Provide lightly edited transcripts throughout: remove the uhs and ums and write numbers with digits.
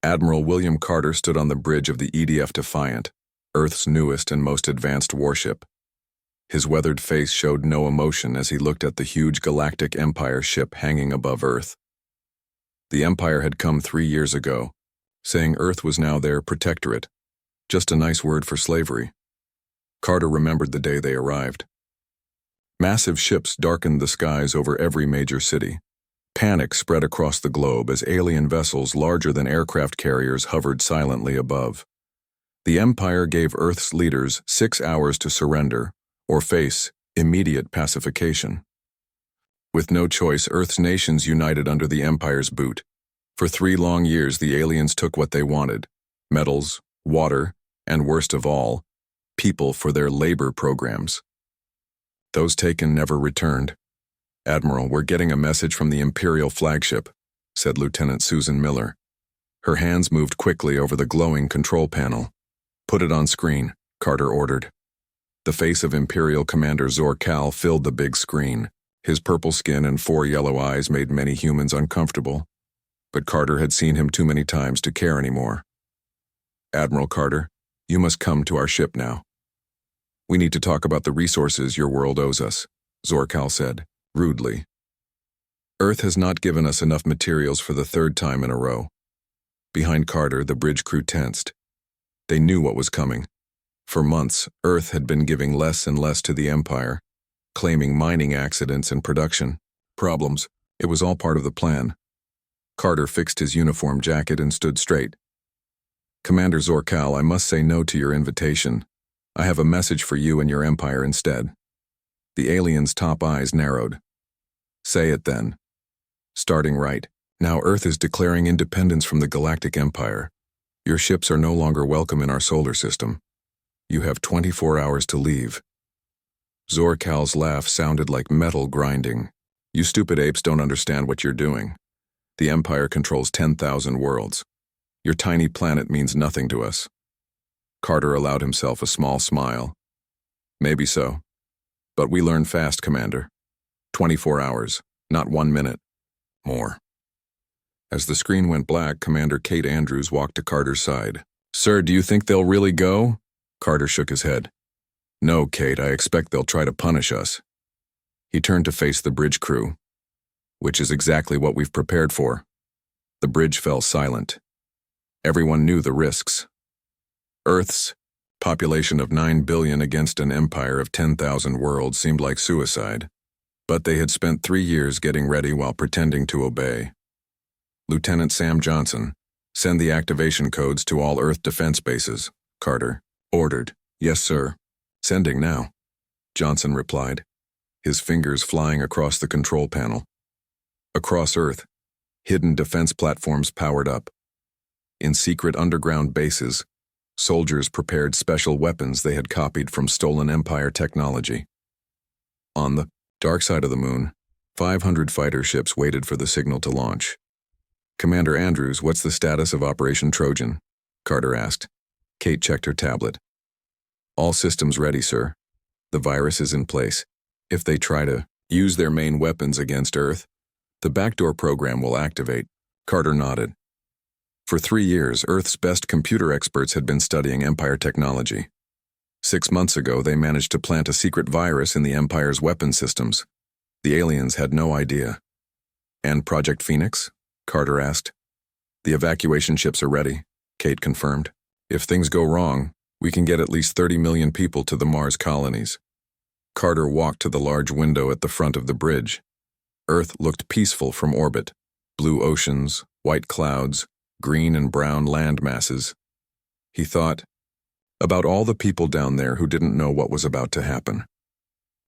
Admiral William Carter stood on the bridge of the EDF Defiant, Earth's newest and most advanced warship. His weathered face showed no emotion as he looked at the huge galactic Empire ship hanging above Earth. The Empire had come 3 years ago, saying Earth was now their protectorate, just a nice word for slavery. Carter remembered the day they arrived. Massive ships darkened the skies over every major city. Panic spread across the globe as alien vessels larger than aircraft carriers hovered silently above. The Empire gave Earth's leaders 6 hours to surrender or face immediate pacification. With no choice, Earth's nations united under the Empire's boot. For 3 long years, the aliens took what they wanted: metals, water, and worst of all, people for their labor programs. Those taken never returned. "Admiral, we're getting a message from the Imperial flagship," said Lieutenant Susan Miller. Her hands moved quickly over the glowing control panel. "Put it on screen," Carter ordered. The face of Imperial Commander Zor-Kal filled the big screen. His purple skin and 4 yellow eyes made many humans uncomfortable, but Carter had seen him too many times to care anymore. "Admiral Carter, you must come to our ship now. We need to talk about the resources your world owes us," Zor-Kal said, rudely. "Earth has not given us enough materials for the 3rd time in a row." Behind Carter, the bridge crew tensed. They knew what was coming. For months, Earth had been giving less and less to the Empire, claiming mining accidents and production problems. It was all part of the plan. Carter fixed his uniform jacket and stood straight. "Commander Zor-Kal, I must say no to your invitation. I have a message for you and your Empire instead." The alien's top eyes narrowed. "Say it then." "Starting right. Now Earth is declaring independence from the Galactic Empire. Your ships are no longer welcome in our solar system. You have 24 hours to leave." Zor-Kal's laugh sounded like metal grinding. "You stupid apes don't understand what you're doing. The Empire controls 10,000 worlds. Your tiny planet means nothing to us." Carter allowed himself a small smile. "Maybe so. But we learn fast, Commander. 24 hours, not 1 minute. More." As the screen went black, Commander Kate Andrews walked to Carter's side. "Sir, do you think they'll really go?" Carter shook his head. "No, Kate, I expect they'll try to punish us." He turned to face the bridge crew. "Which is exactly what we've prepared for." The bridge fell silent. Everyone knew the risks. Earth's population of 9 billion against an empire of 10,000 worlds seemed like suicide, but they had spent 3 years getting ready while pretending to obey. "Lieutenant Sam Johnson, send the activation codes to all Earth defense bases," Carter ordered. "Yes, sir." "Sending now," Johnson replied, his fingers flying across the control panel. Across Earth, hidden defense platforms powered up. In secret underground bases, soldiers prepared special weapons they had copied from stolen Empire technology. On the dark side of the moon, 500 fighter ships waited for the signal to launch. "Commander Andrews, what's the status of Operation Trojan?" Carter asked. Kate checked her tablet. "All systems ready, sir. The virus is in place. If they try to use their main weapons against Earth, the backdoor program will activate." Carter nodded. For 3 years, Earth's best computer experts had been studying Empire technology. 6 months ago, they managed to plant a secret virus in the Empire's weapon systems. The aliens had no idea. "And Project Phoenix?" Carter asked. "The evacuation ships are ready," Kate confirmed. "If things go wrong, we can get at least 30 million people to the Mars colonies." Carter walked to the large window at the front of the bridge. Earth looked peaceful from orbit. Blue oceans, white clouds, green and brown land masses. He thought about all the people down there who didn't know what was about to happen.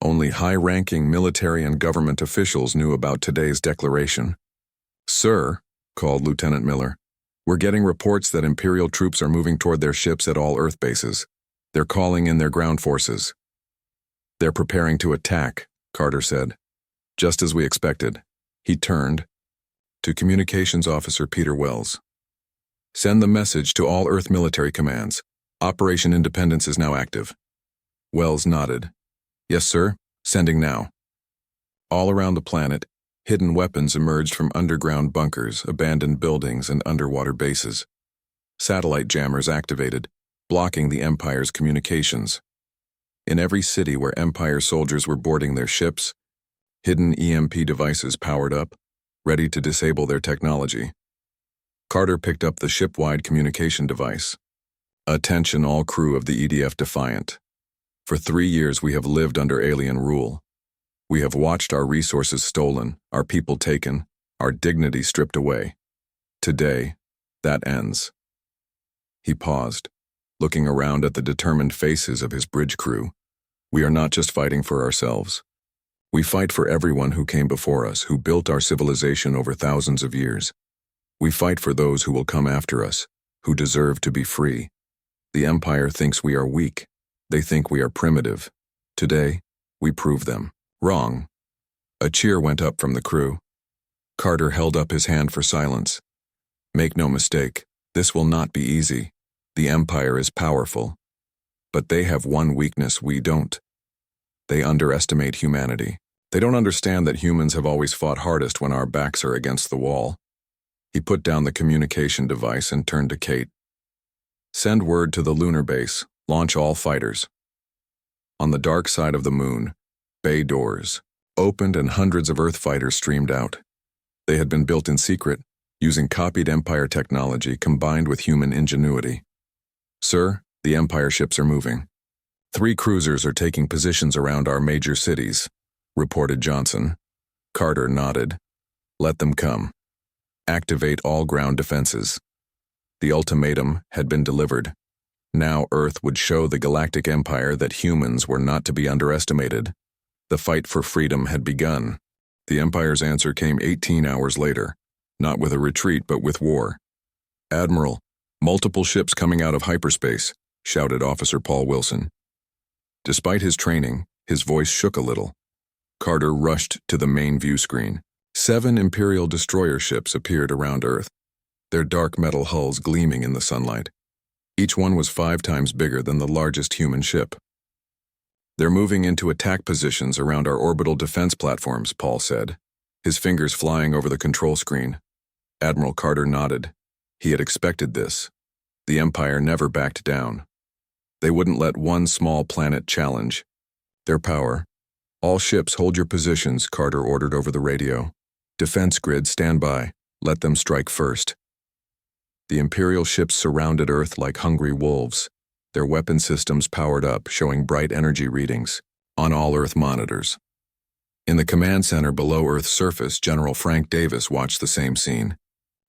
Only high-ranking military and government officials knew about today's declaration. "Sir," called Lieutenant Miller, "we're getting reports that Imperial troops are moving toward their ships at all Earth bases. They're calling in their ground forces." "They're preparing to attack," Carter said. "Just as we expected." He turned to Communications Officer Peter Wells. "Send the message to all Earth military commands. Operation Independence is now active." Wells nodded. "Yes, sir. Sending now." All around the planet, hidden weapons emerged from underground bunkers, abandoned buildings, and underwater bases. Satellite jammers activated, blocking the Empire's communications. In every city where Empire soldiers were boarding their ships, hidden EMP devices powered up, ready to disable their technology. Carter picked up the ship-wide communication device. Attention all crew of the EDF Defiant. For 3 years we have lived under alien rule. We have watched our resources stolen, our people taken, our dignity stripped away. Today, that ends. He paused, looking around at the determined faces of his bridge crew. We are not just fighting for ourselves. We fight for everyone who came before us, who built our civilization over thousands of years. We fight for those who will come after us, who deserve to be free. The Empire thinks we are weak. They think we are primitive. Today, we prove them wrong. A cheer went up from the crew. Carter held up his hand for silence. Make no mistake, this will not be easy. The Empire is powerful. But they have one weakness we don't. They underestimate humanity. They don't understand that humans have always fought hardest when our backs are against the wall. He put down the communication device and turned to Kate. Send word to the lunar base. Launch all fighters. On the dark side of the moon, bay doors opened and hundreds of Earth fighters streamed out. They had been built in secret, using copied Empire technology combined with human ingenuity. Sir, the Empire ships are moving. 3 cruisers are taking positions around our major cities, reported Johnson. Carter nodded. Let them come. Activate all ground defenses. The ultimatum had been delivered. Now Earth would show the Galactic Empire that humans were not to be underestimated. The fight for freedom had begun. The Empire's answer came 18 hours later, not with a retreat but with war. Admiral, multiple ships coming out of hyperspace, shouted Officer Paul Wilson. Despite his training, his voice shook a little. Carter rushed to the main view screen. 7 Imperial destroyer ships appeared around Earth, their dark metal hulls gleaming in the sunlight. Each one was 5 times bigger than the largest human ship. They're moving into attack positions around our orbital defense platforms, Paul said, his fingers flying over the control screen. Admiral Carter nodded. He had expected this. The Empire never backed down. They wouldn't let one small planet challenge their power. All ships hold your positions, Carter ordered over the radio. Defense grid, stand by. Let them strike first. The Imperial ships surrounded Earth like hungry wolves, their weapon systems powered up, showing bright energy readings on all Earth monitors. In the command center below Earth's surface, General Frank Davis watched the same scene.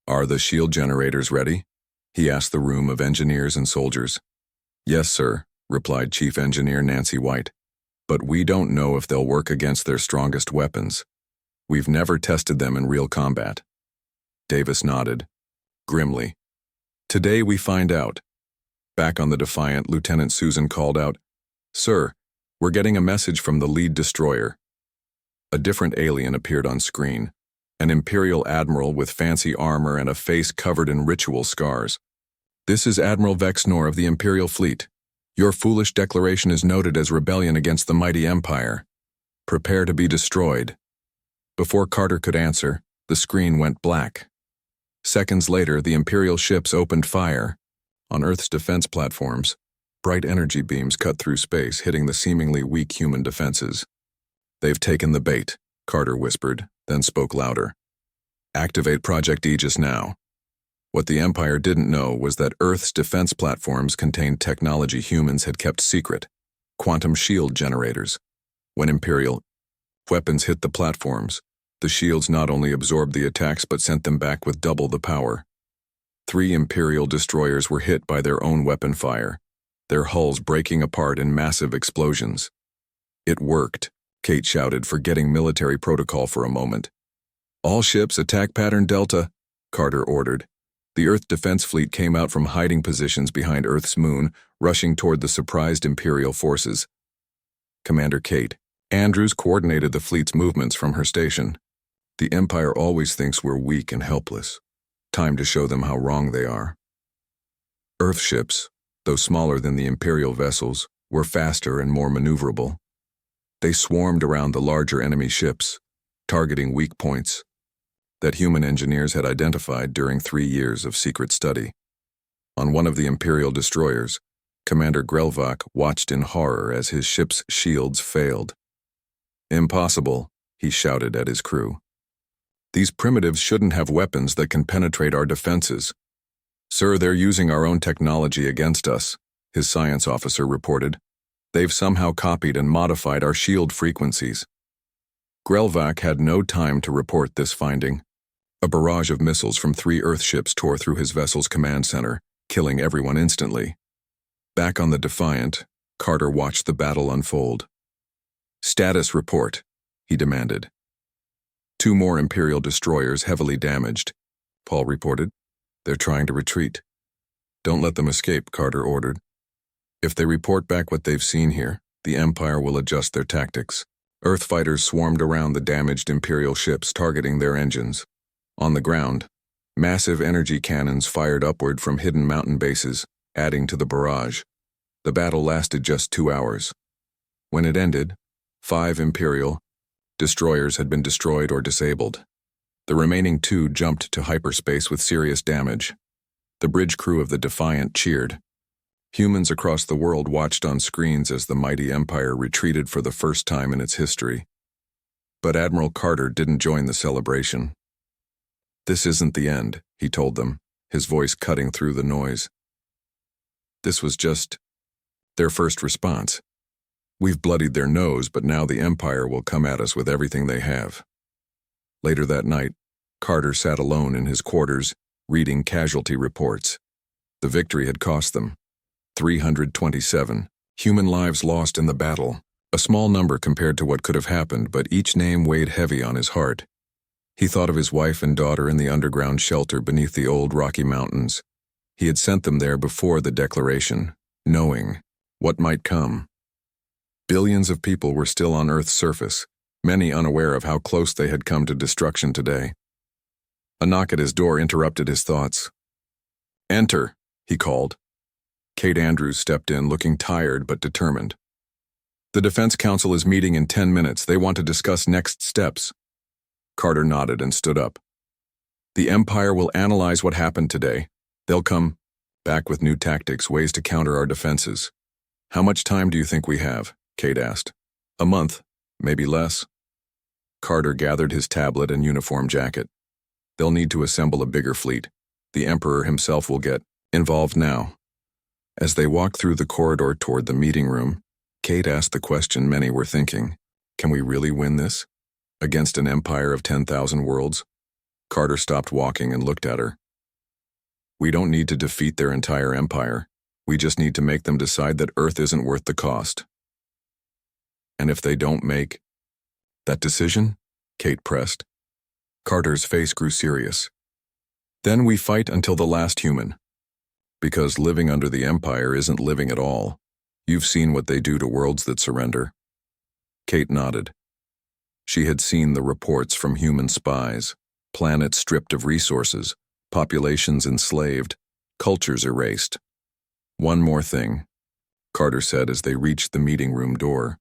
Are the shield generators ready? He asked the room of engineers and soldiers. Yes, sir, replied Chief Engineer Nancy White. But we don't know if they'll work against their strongest weapons. We've never tested them in real combat. Davis nodded, grimly. Today we find out. Back on the Defiant, Lieutenant Susan called out, Sir, we're getting a message from the lead destroyer. A different alien appeared on screen, an Imperial admiral with fancy armor and a face covered in ritual scars. This is Admiral Vexnor of the Imperial Fleet. Your foolish declaration is noted as rebellion against the mighty Empire. Prepare to be destroyed. Before Carter could answer, the screen went black. Seconds later, the Imperial ships opened fire. On Earth's defense platforms, bright energy beams cut through space, hitting the seemingly weak human defenses. They've taken the bait, Carter whispered, then spoke louder. Activate Project Aegis now. What the Empire didn't know was that Earth's defense platforms contained technology humans had kept secret, quantum shield generators. When Imperial weapons hit the platforms, the shields not only absorbed the attacks but sent them back with double the power. 3 Imperial destroyers were hit by their own weapon fire, their hulls breaking apart in massive explosions. It worked, Kate shouted, forgetting military protocol for a moment. All ships attack pattern Delta, Carter ordered. The Earth Defense Fleet came out from hiding positions behind Earth's moon, rushing toward the surprised Imperial forces. Commander Kate Andrews coordinated the fleet's movements from her station. The Empire always thinks we're weak and helpless. Time to show them how wrong they are. Earth ships, though smaller than the Imperial vessels, were faster and more maneuverable. They swarmed around the larger enemy ships, targeting weak points that human engineers had identified during 3 years of secret study. On one of the Imperial destroyers, Commander Grelvak watched in horror as his ship's shields failed. "Impossible," he shouted at his crew. "These primitives shouldn't have weapons that can penetrate our defenses." "Sir, they're using our own technology against us," his science officer reported. "They've somehow copied and modified our shield frequencies." Grelvak had no time to report this finding. A barrage of missiles from 3 Earth ships tore through his vessel's command center, killing everyone instantly. Back on the Defiant, Carter watched the battle unfold. "Status report," he demanded. 2 more Imperial destroyers heavily damaged, Paul reported. "They're trying to retreat." "Don't let them escape," Carter ordered. "If they report back what they've seen here, the Empire will adjust their tactics." Earth fighters swarmed around the damaged Imperial ships, targeting their engines. On the ground, massive energy cannons fired upward from hidden mountain bases, adding to the barrage. The battle lasted just 2 hours. When it ended, 5 Imperial destroyers had been destroyed or disabled. The remaining 2 jumped to hyperspace with serious damage. The bridge crew of the Defiant cheered. Humans across the world watched on screens as the mighty Empire retreated for the first time in its history. But Admiral Carter didn't join the celebration. "This isn't the end," he told them, his voice cutting through the noise. "This was just their first response. We've bloodied their nose, but now the Empire will come at us with everything they have." Later that night, Carter sat alone in his quarters, reading casualty reports. The victory had cost them 327 human lives lost in the battle, a small number compared to what could have happened, but each name weighed heavy on his heart. He thought of his wife and daughter in the underground shelter beneath the old Rocky Mountains. He had sent them there before the declaration, knowing what might come. Billions of people were still on Earth's surface, many unaware of how close they had come to destruction today. A knock at his door interrupted his thoughts. "Enter," he called. Kate Andrews stepped in, looking tired but determined. "The Defense Council is meeting in 10 minutes. They want to discuss next steps." Carter nodded and stood up. "The Empire will analyze what happened today. They'll come back with new tactics, ways to counter our defenses." "How much time do you think we have?" Kate asked. "A month, maybe less." Carter gathered his tablet and uniform jacket. "They'll need to assemble a bigger fleet. The Emperor himself will get involved now." As they walked through the corridor toward the meeting room, Kate asked the question many were thinking. Can we really win this? Against an empire of 10,000 worlds? Carter stopped walking and looked at her. "We don't need to defeat their entire empire. We just need to make them decide that Earth isn't worth the cost." "And if they don't make that decision?" Kate pressed. Carter's face grew serious. "Then we fight until the last human. Because living under the Empire isn't living at all. You've seen what they do to worlds that surrender." Kate nodded. She had seen the reports from human spies, planets stripped of resources, populations enslaved, cultures erased. "One more thing," Carter said as they reached the meeting room door.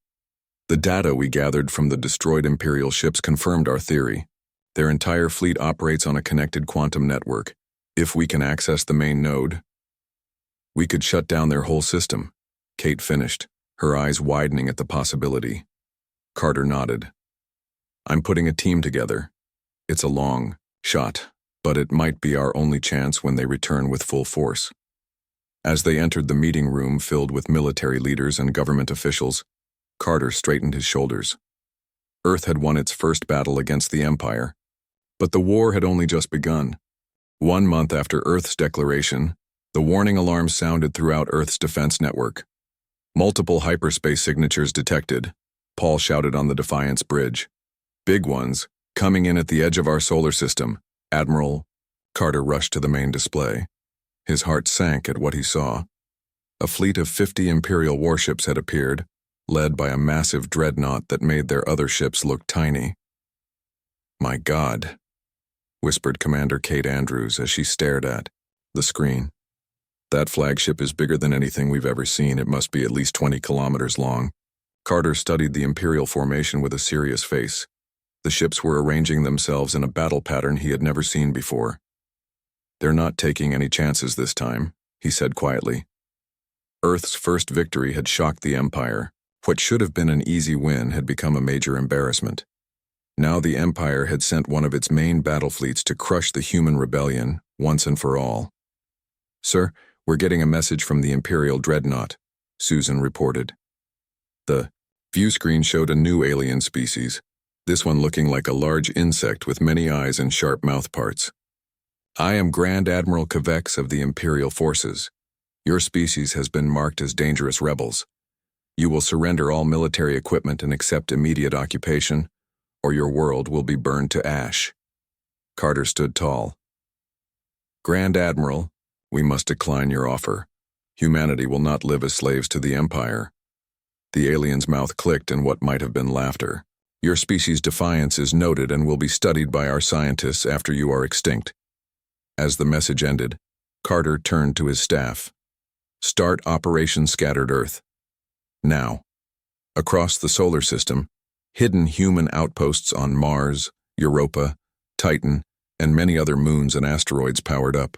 "The data we gathered from the destroyed Imperial ships confirmed our theory. Their entire fleet operates on a connected quantum network. If we can access the main node, we could shut down their whole system." Kate finished, her eyes widening at the possibility. Carter nodded. "I'm putting a team together. It's a long shot, but it might be our only chance when they return with full force." As they entered the meeting room filled with military leaders and government officials, Carter straightened his shoulders. Earth had won its first battle against the Empire, but the war had only just begun. 1 month after Earth's declaration, the warning alarm sounded throughout Earth's defense network. "Multiple hyperspace signatures detected," Paul shouted on the Defiance bridge. "Big ones, coming in at the edge of our solar system, Admiral." Carter rushed to the main display. His heart sank at what he saw. A fleet of 50 Imperial warships had appeared, led by a massive dreadnought that made their other ships look tiny. "My God," whispered Commander Kate Andrews as she stared at the screen. "That flagship is bigger than anything we've ever seen. It must be at least 20 kilometers long." Carter studied the Imperial formation with a serious face. The ships were arranging themselves in a battle pattern he had never seen before. "They're not taking any chances this time," he said quietly. Earth's first victory had shocked the Empire. What should have been an easy win had become a major embarrassment. Now the Empire had sent one of its main battle fleets to crush the human rebellion, once and for all. "Sir, we're getting a message from the Imperial Dreadnought," Susan reported. The view screen showed a new alien species, this one looking like a large insect with many eyes and sharp mouthparts. "I am Grand Admiral Kvex of the Imperial Forces. Your species has been marked as dangerous rebels. You will surrender all military equipment and accept immediate occupation, or your world will be burned to ash." Carter stood tall. "Grand Admiral, we must decline your offer. Humanity will not live as slaves to the Empire." The alien's mouth clicked in what might have been laughter. "Your species' defiance is noted and will be studied by our scientists after you are extinct." As the message ended, Carter turned to his staff. "Start Operation Scattered Earth. Now." Across the solar system, hidden human outposts on Mars, Europa, Titan, and many other moons and asteroids powered up.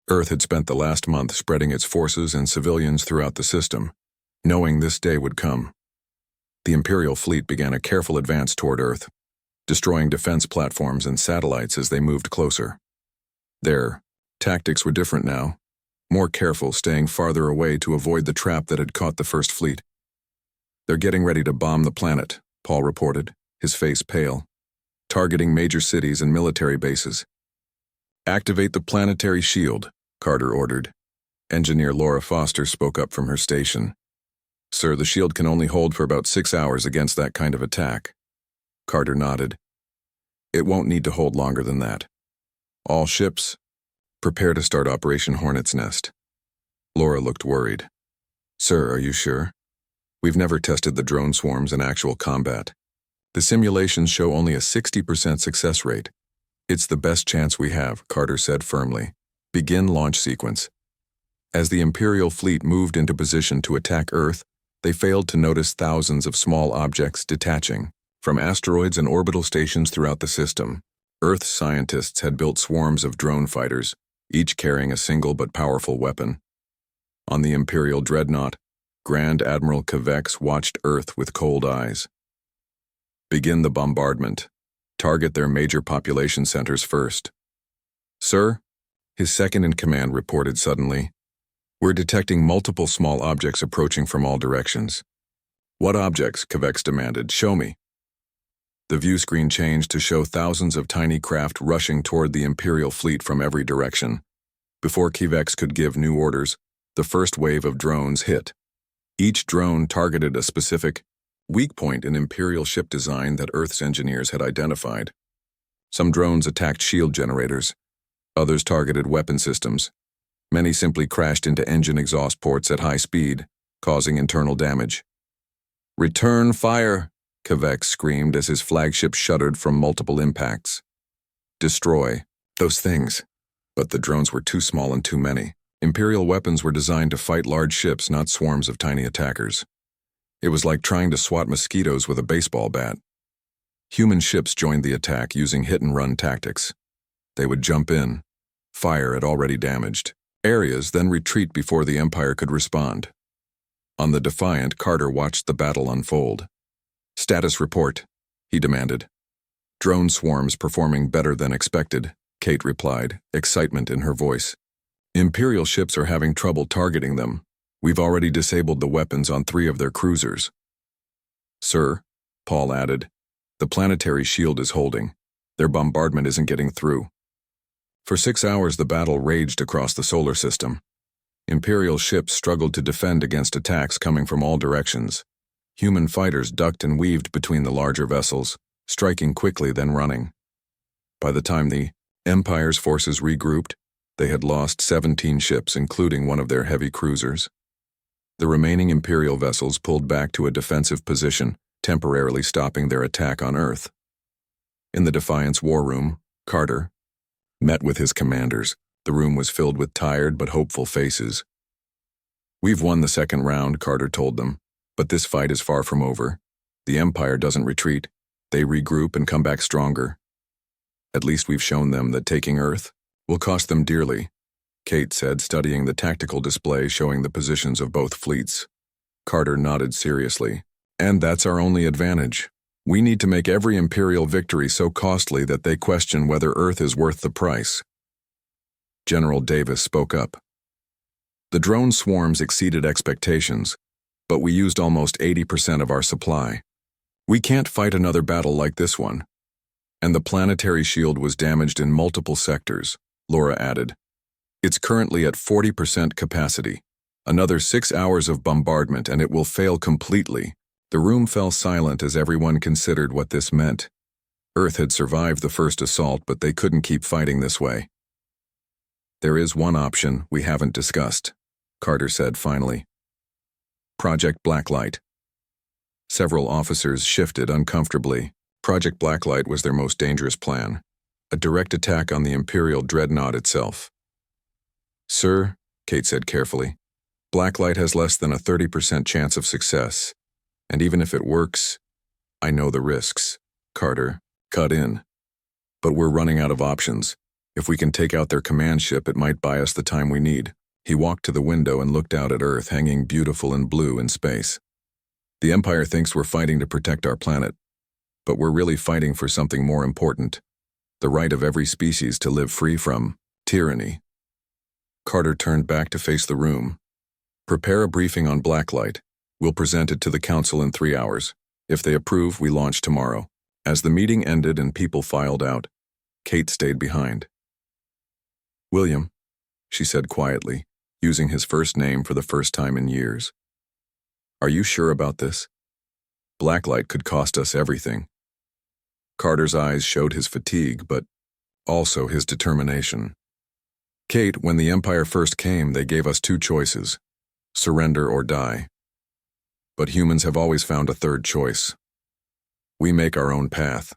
Earth had spent the last month spreading its forces and civilians throughout the system, knowing this day would come. The Imperial fleet began a careful advance toward Earth, destroying defense platforms and satellites as they moved closer. Their tactics were different now, more careful, staying farther away to avoid the trap that had caught the First Fleet. "They're getting ready to bomb the planet," Paul reported, his face pale, "targeting major cities and military bases." "Activate the planetary shield," Carter ordered. Engineer Laura Foster spoke up from her station. "Sir, the shield can only hold for about 6 hours against that kind of attack." Carter nodded. "It won't need to hold longer than that. All ships, prepare to start Operation Hornet's Nest." Laura looked worried. "Sir, are you sure? We've never tested the drone swarms in actual combat. The simulations show only a 60% success rate. It's the best chance we have," Carter said firmly. "Begin launch sequence." As the Imperial fleet moved into position to attack Earth, they failed to notice thousands of small objects detaching from asteroids and orbital stations throughout the system. Earth's scientists had built swarms of drone fighters, each carrying a single but powerful weapon. On the Imperial Dreadnought, Grand Admiral Kvex watched Earth with cold eyes. "Begin the bombardment. Target their major population centers first." "Sir," his second-in-command reported suddenly, "we're detecting multiple small objects approaching from all directions." "What objects?" Kvex demanded. "Show me." The view screen changed to show thousands of tiny craft rushing toward the Imperial fleet from every direction. Before Kvex could give new orders, the first wave of drones hit. Each drone targeted a specific weak point in Imperial ship design that Earth's engineers had identified. Some drones attacked shield generators. Others targeted weapon systems. Many simply crashed into engine exhaust ports at high speed, causing internal damage. "Return fire!" Kvex screamed as his flagship shuddered from multiple impacts. "Destroy those things." But the drones were too small and too many. Imperial weapons were designed to fight large ships, not swarms of tiny attackers. It was like trying to swat mosquitoes with a baseball bat. Human ships joined the attack using hit-and-run tactics. They would jump in, fire at already damaged areas, then retreat before the Empire could respond. On the Defiant, Carter watched the battle unfold. "Status report," he demanded. "Drone swarms performing better than expected," Kate replied, excitement in her voice. "Imperial ships are having trouble targeting them. We've already disabled the weapons on 3 of their cruisers." "Sir," Paul added, "the planetary shield is holding. Their bombardment isn't getting through." For 6 hours the battle raged across the solar system. Imperial ships struggled to defend against attacks coming from all directions. Human fighters ducked and weaved between the larger vessels, striking quickly then running. By the time the Empire's forces regrouped, they had lost 17 ships, including one of their heavy cruisers. The remaining Imperial vessels pulled back to a defensive position, temporarily stopping their attack on Earth. In the Defiant's war room, Carter met with his commanders. The room was filled with tired but hopeful faces. "We've won the second round," Carter told them, "but this fight is far from over. The Empire doesn't retreat. They regroup and come back stronger. At least we've shown them that taking Earth will cost them dearly. Kate said, studying the tactical display showing the positions of both fleets. Carter nodded seriously. And that's our only advantage. We need to make every Imperial victory so costly that they question whether Earth is worth the price. General Davis spoke up. The drone swarms exceeded expectations, but we used almost 80% of our supply. We can't fight another battle like this one. And the planetary shield was damaged in multiple sectors, Laura added. It's currently at 40% capacity. Another 6 hours of bombardment and it will fail completely. The room fell silent as everyone considered what this meant. Earth had survived the first assault, but they couldn't keep fighting this way. There is one option we haven't discussed, Carter said finally. Project Blacklight. Several officers shifted uncomfortably. Project Blacklight was their most dangerous plan. A direct attack on the Imperial dreadnought itself. Sir, Kate said carefully, Blacklight has less than a 30% chance of success. And even if it works, I know the risks. Carter, cut in. But we're running out of options. If we can take out their command ship, it might buy us the time we need. He walked to the window and looked out at Earth hanging beautiful and blue in space. The Empire thinks we're fighting to protect our planet, but we're really fighting for something more important. The right of every species to live free from tyranny. Carter turned back to face the room. Prepare a briefing on Blacklight. We'll present it to the Council in 3 hours. If they approve, we launch tomorrow. As the meeting ended and people filed out, Kate stayed behind. William, she said quietly, using his first name for the first time in years. Are you sure about this? Blacklight could cost us everything. Carter's eyes showed his fatigue, but also his determination. Kate, when the Empire first came, they gave us 2 choices, surrender or die. But humans have always found a third choice. We make our own path.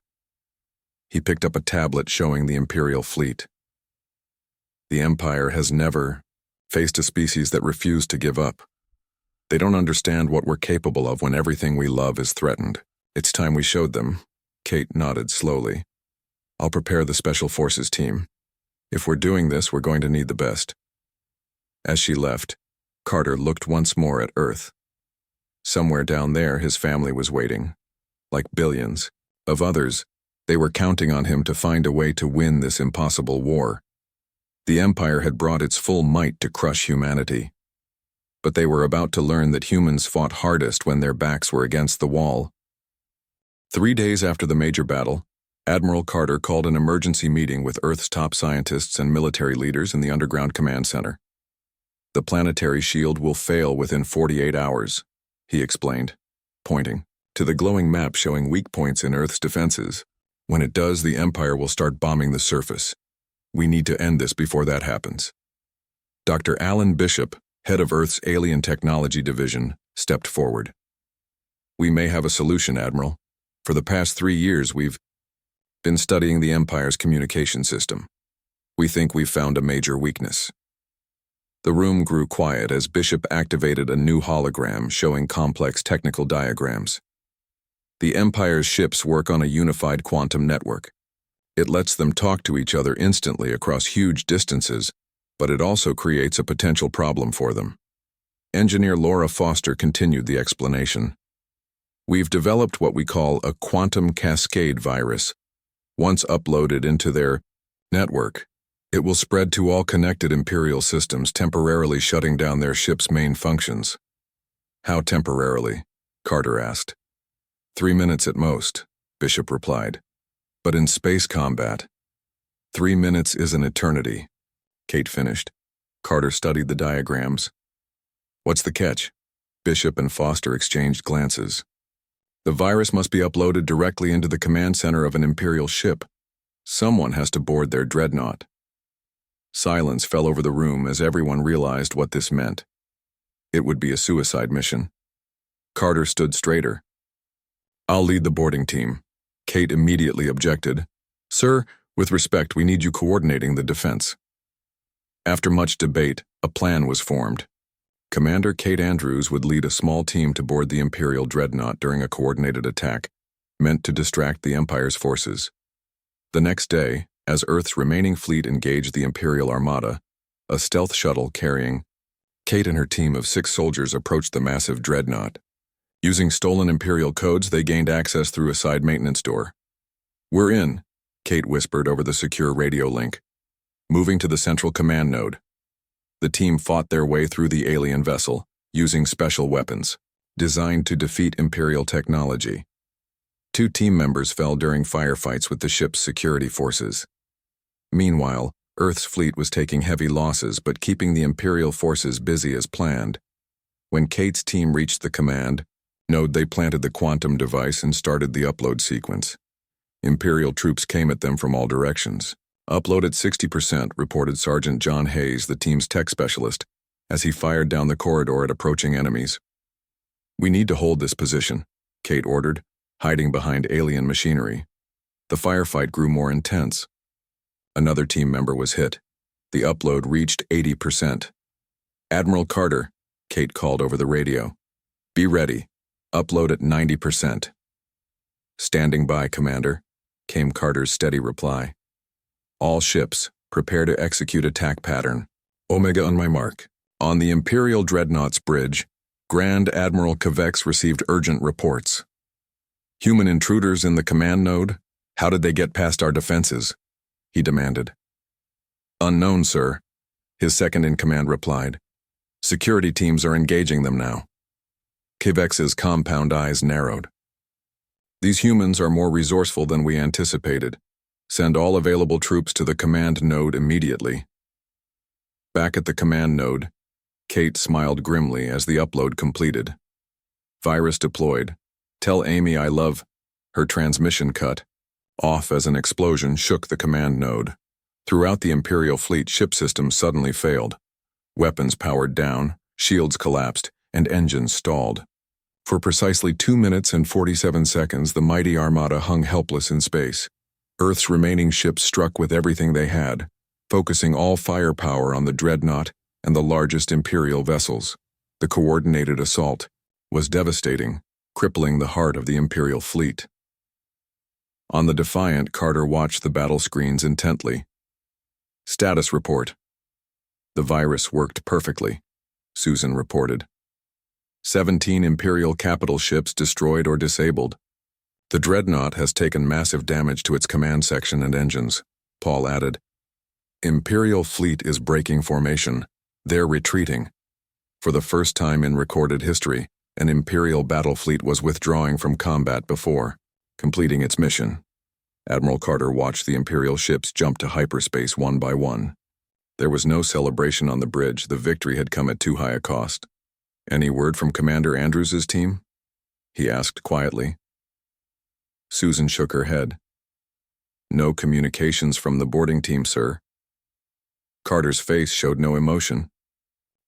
He picked up a tablet showing the Imperial fleet. The Empire has never faced a species that refused to give up. They don't understand what we're capable of when everything we love is threatened. It's time we showed them. Kate nodded slowly. I'll prepare the Special Forces team. If we're doing this, we're going to need the best. As she left, Carter looked once more at Earth. Somewhere down there, his family was waiting. Like billions of others, they were counting on him to find a way to win this impossible war. The Empire had brought its full might to crush humanity. But they were about to learn that humans fought hardest when their backs were against the wall. 3 days after the major battle, Admiral Carter called an emergency meeting with Earth's top scientists and military leaders in the Underground Command Center. The planetary shield will fail within 48 hours, he explained, pointing to the glowing map showing weak points in Earth's defenses. When it does, the Empire will start bombing the surface. We need to end this before that happens. Dr. Alan Bishop, head of Earth's Alien Technology Division, stepped forward. We may have a solution, Admiral. For the past 3 years, we've been studying the Empire's communication system. We think we've found a major weakness. The room grew quiet as Bishop activated a new hologram showing complex technical diagrams. The Empire's ships work on a unified quantum network. It lets them talk to each other instantly across huge distances, but it also creates a potential problem for them. Engineer Laura Foster continued the explanation. We've developed what we call a quantum cascade virus. Once uploaded into their network, it will spread to all connected Imperial systems, temporarily shutting down their ship's main functions. How temporarily? Carter asked. 3 minutes at most, Bishop replied. But in space combat, 3 minutes is an eternity, Kate finished. Carter studied the diagrams. What's the catch? Bishop and Foster exchanged glances. The virus must be uploaded directly into the command center of an Imperial ship. Someone has to board their dreadnought. Silence fell over the room as everyone realized what this meant. It would be a suicide mission. Carter stood straighter. I'll lead the boarding team. Kate immediately objected. Sir, with respect, we need you coordinating the defense. After much debate, a plan was formed. Commander Kate Andrews would lead a small team to board the Imperial dreadnought during a coordinated attack, meant to distract the Empire's forces. The next day, as Earth's remaining fleet engaged the Imperial Armada, A stealth shuttle carrying Kate and her team of 6 soldiers approached the massive dreadnought. Using stolen Imperial codes, they gained access through a side maintenance door. "We're in," Kate whispered over the secure radio link. Moving to the central command node. The team fought their way through the alien vessel, using special weapons, designed to defeat Imperial technology. 2 team members fell during firefights with the ship's security forces. Meanwhile, Earth's fleet was taking heavy losses but keeping the Imperial forces busy as planned. When Kate's team reached the command node, they planted the quantum device and started the upload sequence. Imperial troops came at them from all directions. "Upload at 60%, reported Sergeant John Hayes, the team's tech specialist, as he fired down the corridor at approaching enemies. "We need to hold this position," Kate ordered, hiding behind alien machinery. The firefight grew more intense. Another team member was hit. The upload reached 80%. "Admiral Carter," Kate called over the radio. "Be ready. Upload at 90%. "Standing by, Commander," came Carter's steady reply. "All ships, prepare to execute attack pattern. Omega on my mark." On the Imperial Dreadnought's bridge, Grand Admiral Kavex received urgent reports. "Human intruders in the command node? How did they get past our defenses?" he demanded. "Unknown, sir," his second-in-command replied. "Security teams are engaging them now." Kavex's compound eyes narrowed. "These humans are more resourceful than we anticipated. Send all available troops to the command node immediately." Back at the command node, Kate smiled grimly as the upload completed. "Virus deployed. Tell Amy I love." Her transmission cut off as an explosion shook the command node. Throughout the Imperial fleet, ship systems suddenly failed. Weapons powered down, shields collapsed, and engines stalled. For precisely 2 minutes and 47 seconds, the mighty armada hung helpless in space. Earth's remaining ships struck with everything they had, focusing all firepower on the dreadnought and the largest Imperial vessels. The coordinated assault was devastating, crippling the heart of the Imperial fleet. On the Defiant, Carter watched the battle screens intently. "Status report." "The virus worked perfectly," Susan reported. 17 Imperial capital ships destroyed or disabled. "The dreadnought has taken massive damage to its command section and engines," Paul added. "Imperial fleet is breaking formation. They're retreating." For the first time in recorded history, an Imperial battle fleet was withdrawing from combat before completing its mission. Admiral Carter watched the Imperial ships jump to hyperspace one by one. There was no celebration on the bridge. The victory had come at too high a cost. "Any word from Commander Andrews's team?" he asked quietly. Susan shook her head. "No communications from the boarding team, sir." Carter's face showed no emotion,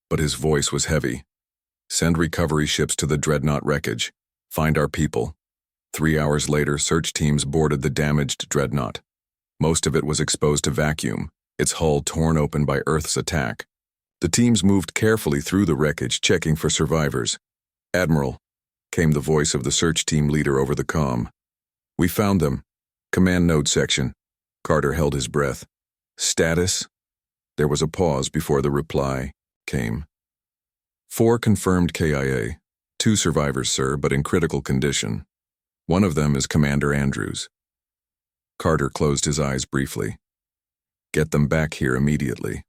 but his voice was heavy. "Send recovery ships to the dreadnought wreckage. Find our people." 3 hours later, search teams boarded the damaged dreadnought. Most of it was exposed to vacuum, its hull torn open by Earth's attack. The teams moved carefully through the wreckage, checking for survivors. "Admiral," came the voice of the search team leader over the comm. "We found them. Command node section." Carter held his breath. "Status?" There was a pause before the reply came. 4 confirmed KIA. 2 survivors, sir, but in critical condition. One of them is Commander Andrews." Carter closed his eyes briefly. "Get them back here immediately."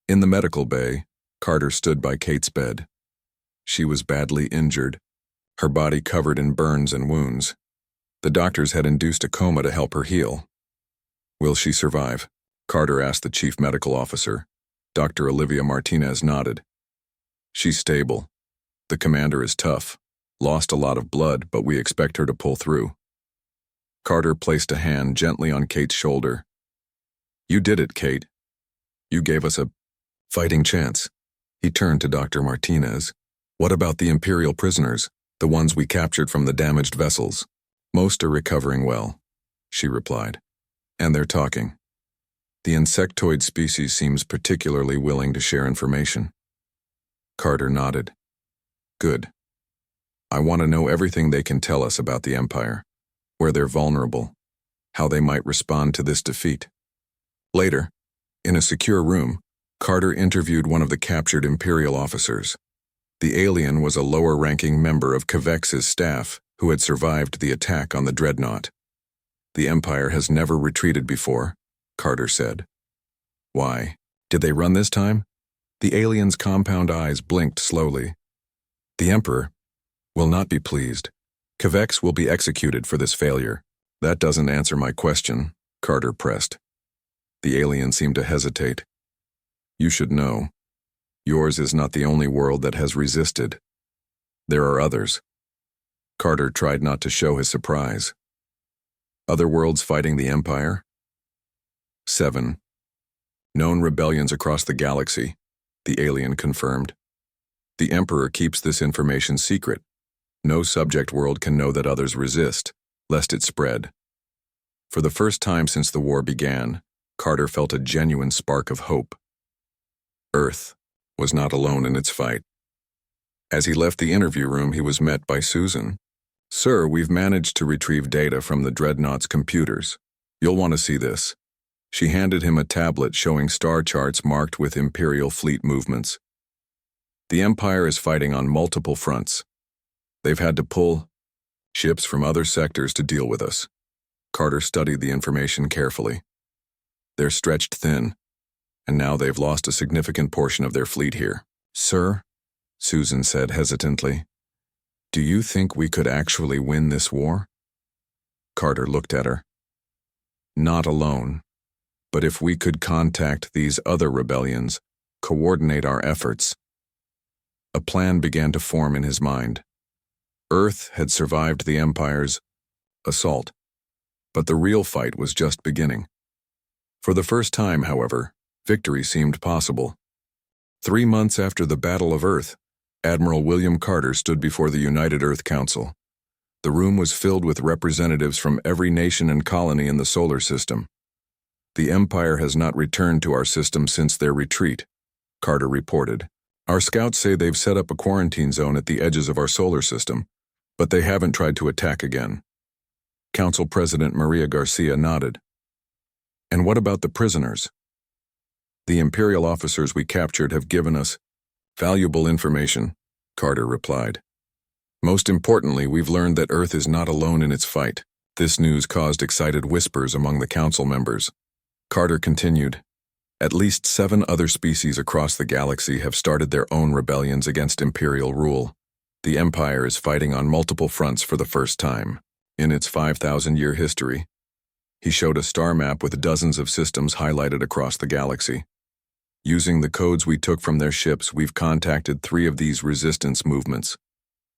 In the medical bay, Carter stood by Kate's bed. She was badly injured, her body covered in burns and wounds. The doctors had induced a coma to help her heal. "Will she survive?" Carter asked the chief medical officer. Dr. Olivia Martinez nodded. "She's stable. The commander is tough. Lost a lot of blood, but we expect her to pull through." Carter placed a hand gently on Kate's shoulder. "You did it, Kate. You gave us a fighting chance." He turned to Dr. Martinez. "What about the Imperial prisoners, the ones we captured from the damaged vessels?" "Most are recovering well," she replied. "And they're talking. The insectoid species seems particularly willing to share information." Carter nodded. "Good. I want to know everything they can tell us about the Empire, where they're vulnerable, how they might respond to this defeat." Later, in a secure room, Carter interviewed one of the captured Imperial officers. The alien was a lower-ranking member of Kavex's staff who had survived the attack on the dreadnought. "The Empire has never retreated before," Carter said. "Why? Did they run this time?" The alien's compound eyes blinked slowly. "The Emperor will not be pleased. Kavex will be executed for this failure." "That doesn't answer my question," Carter pressed. The alien seemed to hesitate. "You should know. Yours is not the only world that has resisted. There are others." Carter tried not to show his surprise. "Other worlds fighting the Empire?" 7 known rebellions across the galaxy, the alien confirmed. "The Emperor keeps this information secret. No subject world can know that others resist, lest it spread." For the first time since the war began, Carter felt a genuine spark of hope. Earth was not alone in its fight. As he left the interview room, he was met by Susan. "Sir, we've managed to retrieve data from the Dreadnought's computers. You'll want to see this." She handed him a tablet showing star charts marked with Imperial fleet movements. "The Empire is fighting on multiple fronts. They've had to pull ships from other sectors to deal with us." Carter studied the information carefully. "They're stretched thin, and now they've lost a significant portion of their fleet here." "Sir," Susan said hesitantly, "do you think we could actually win this war?" Carter looked at her. "Not alone. But if we could contact these other rebellions, coordinate our efforts." A plan began to form in his mind. Earth had survived the Empire's assault, but the real fight was just beginning. For the first time, however, victory seemed possible. 3 months after the Battle of Earth, Admiral William Carter stood before the United Earth Council. The room was filled with representatives from every nation and colony in the solar system. "The Empire has not returned to our system since their retreat," Carter reported. "Our scouts say they've set up a quarantine zone at the edges of our solar system, but they haven't tried to attack again." Council President Maria Garcia nodded. "And what about the prisoners?" "The Imperial officers we captured have given us valuable information," Carter replied. "Most importantly, we've learned that Earth is not alone in its fight." This news caused excited whispers among the council members. Carter continued, "At least 7 other species across the galaxy have started their own rebellions against Imperial rule. The Empire is fighting on multiple fronts for the first time in its 5,000-year history." He showed a star map with dozens of systems highlighted across the galaxy. "Using the codes we took from their ships, we've contacted 3 of these resistance movements.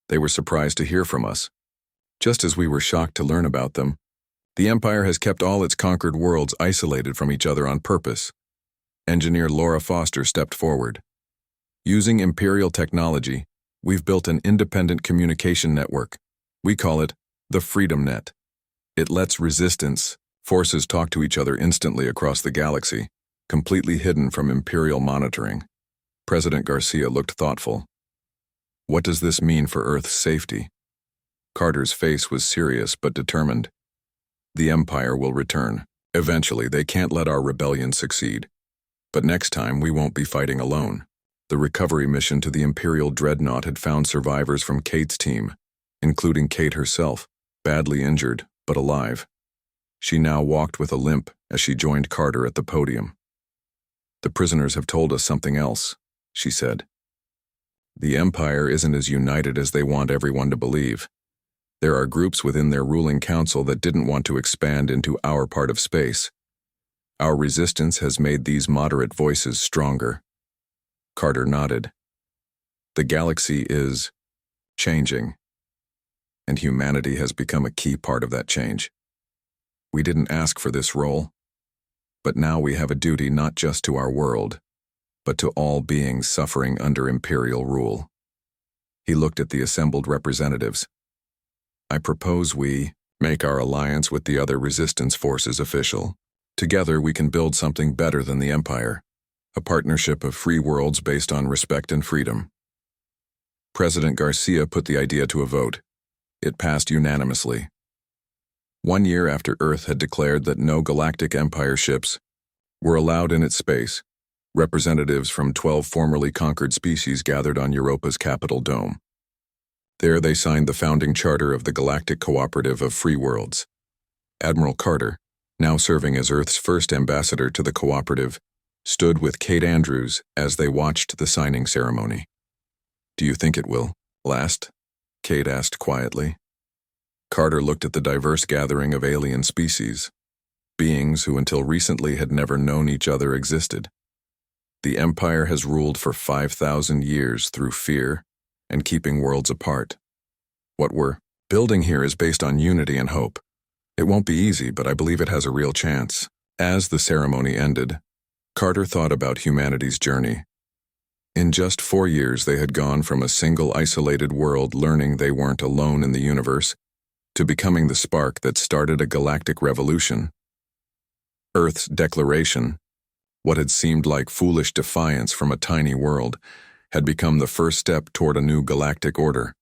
They were surprised to hear from us, just as we were shocked to learn about them. The Empire has kept all its conquered worlds isolated from each other on purpose." Engineer Laura Foster stepped forward. "Using Imperial technology, we've built an independent communication network. We call it the Freedom Net. It lets resistance forces talk to each other instantly across the galaxy, completely hidden from Imperial monitoring." President Garcia looked thoughtful. "What does this mean for Earth's safety?" Carter's face was serious but determined. "The Empire will return. Eventually, they can't let our rebellion succeed. But next time, we won't be fighting alone." The recovery mission to the Imperial Dreadnought had found survivors from Kate's team, including Kate herself, badly injured, but alive. She now walked with a limp as she joined Carter at the podium. "The prisoners have told us something else," she said. "The Empire isn't as united as they want everyone to believe. There are groups within their ruling council that didn't want to expand into our part of space. Our resistance has made these moderate voices stronger." Carter nodded. "The galaxy is changing, and humanity has become a key part of that change. We didn't ask for this role, but now we have a duty not just to our world, but to all beings suffering under Imperial rule." He looked at the assembled representatives. "I propose we make our alliance with the other resistance forces official. Together we can build something better than the Empire, a partnership of free worlds based on respect and freedom." President Garcia put the idea to a vote. It passed unanimously. 1 year after Earth had declared that no Galactic Empire ships were allowed in its space, Representatives from 12 formerly conquered species gathered on Europa's capital dome. There they signed the founding charter of the Galactic Cooperative of Free Worlds. Admiral Carter, now serving as Earth's first ambassador to the cooperative, stood with Kate Andrews as they watched the signing ceremony. "Do you think it will last?" Kate asked quietly. Carter looked at the diverse gathering of alien species, beings who until recently had never known each other existed. The Empire has ruled for 5,000 years through fear and keeping worlds apart. What we're building here is based on unity and hope. It won't be easy, but I believe it has a real chance. As the ceremony ended, Carter thought about humanity's journey. In just 4 years, they had gone from a single isolated world learning they weren't alone in the universe to becoming the spark that started a galactic revolution. Earth's declaration, what had seemed like foolish defiance from a tiny world, had become the first step toward a new galactic order.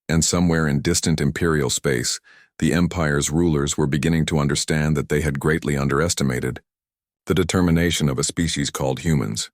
And somewhere in distant imperial space, the Empire's rulers were beginning to understand that they had greatly underestimated the determination of a species called humans.